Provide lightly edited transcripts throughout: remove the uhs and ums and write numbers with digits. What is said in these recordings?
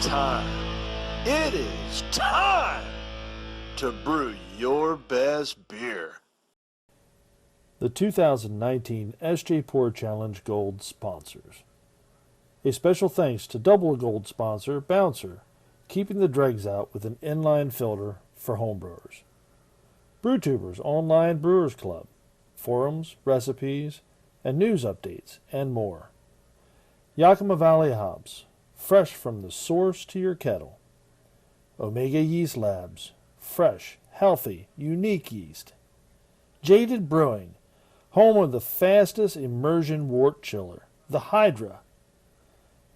time. It is time to brew your best beer. The 2019 Sjporr Challenge Gold sponsors. A special thanks to double gold sponsor Bouncer, keeping the dregs out with an inline filter for homebrewers. BrewTubers Online Brewers Club, forums, recipes, and news updates, and more. YAKIMA Valley Hops, fresh from the source to your kettle. Omega Yeast Labs, fresh, healthy, unique yeast. Jaded Brewing, home of the fastest immersion wort chiller, the Hydra.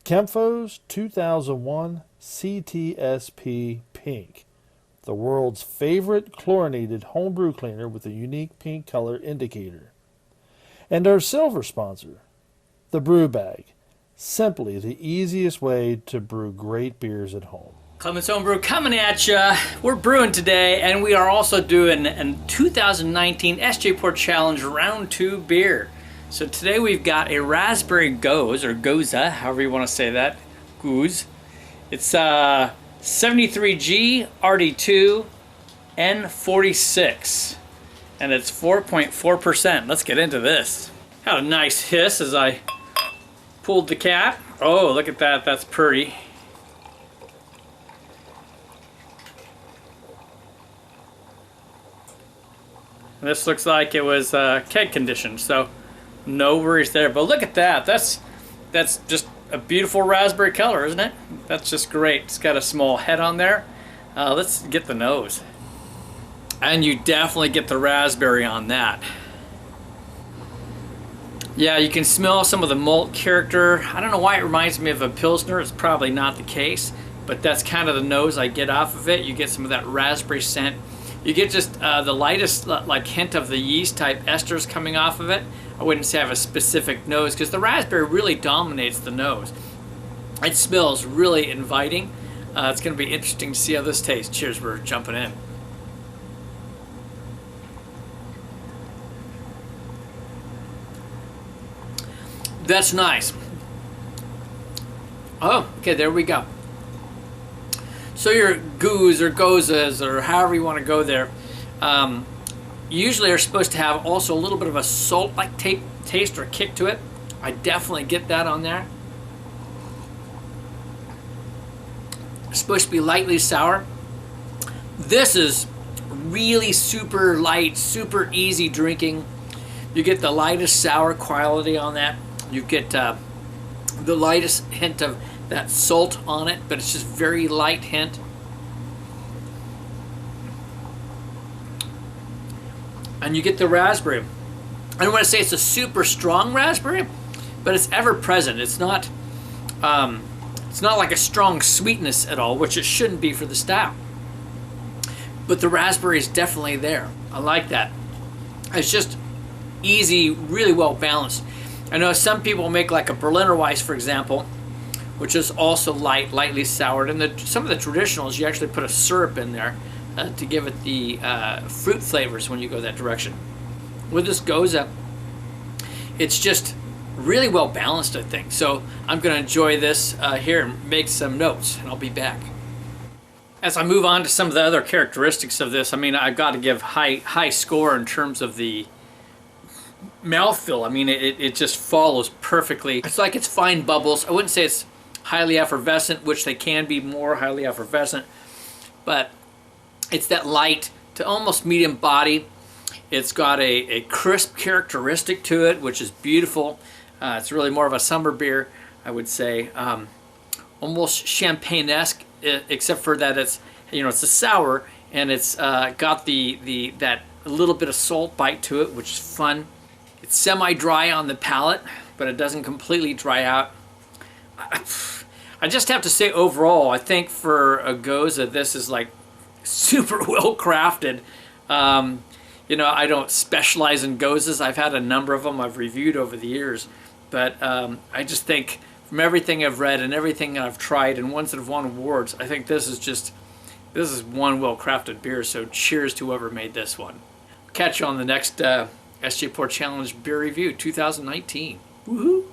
Kemphos 2001 CTSP Pink, the world's favorite chlorinated homebrew cleaner with a unique pink color indicator. And our silver sponsor, the Brew Bag, simply the easiest way to brew great beers at home. Clemens Homebrew coming at ya. We're brewing today, and we are also doing a 2019 Sjporr Challenge Round 2 beer. So today we've got a raspberry goze, or goza, however you want to say that, goose. It's 73G-RD2-N46, and it's 4.4%. Let's get into this. Had a nice hiss as I pulled the cap. Oh, look at that, that's pretty. This looks like it was keg conditioned, so no worries there. But look at that. That's just a beautiful raspberry color, isn't it? That's just great. It's got a small head on there. Let's get the nose. And you definitely get the raspberry on that. Yeah, you can smell some of the malt character. I don't know why it reminds me of a Pilsner. It's probably not the case, but that's kind of the nose I get off of it. You get some of that raspberry scent. You get just the lightest like hint of the yeast type esters coming off of it. I wouldn't say I have a specific nose because the raspberry really dominates the nose. It smells really inviting. It's going to be interesting to see how this tastes. Cheers, we're jumping in. That's nice. Oh, okay, there we go. So your goos or gozas or however you want to go there, usually are supposed to have also a little bit of a salt-like taste or kick to it. I definitely get that on there. It's supposed to be lightly sour. This is really super light, super easy drinking. You get the lightest sour quality on that. You get the lightest hint of that salt on it, but it's just very light hint. And you get the raspberry. I don't want to say it's a super strong raspberry, but it's ever present. It's not like a strong sweetness at all, which it shouldn't be for the style. But the raspberry is definitely there. I like that. It's just easy, really well balanced. I know some people make like a Berliner Weiss, for example, which is also lightly soured. And some of the traditionals, you actually put a syrup in there to give it the fruit flavors when you go that direction. With this goza, it's just really well balanced, I think. So I'm going to enjoy this here and make some notes, and I'll be back. As I move on to some of the other characteristics of this, I mean, I've got to give high score in terms of the mouthfeel. I mean, it just follows perfectly. It's like it's fine bubbles. I wouldn't say it's highly effervescent, which they can be more highly effervescent, but it's that light to almost medium body. It's got a crisp characteristic to it, which is beautiful. It's really more of a summer beer, I would say. Almost champagne-esque, except for that it's, you know, it's a sour, and it's got that little bit of salt bite to it, which is fun. It's semi-dry on the palate, but it doesn't completely dry out. I just have to say overall, I think for a goza, this is like super well crafted. You know, I don't specialize in gozas. I've had a number of them I've reviewed over the years, but I just think from everything I've read and everything I've tried and ones that have won awards, I think this is one well crafted beer. So cheers to whoever made this one. Catch you on the next Sjporr Challenge beer review 2019. Woohoo!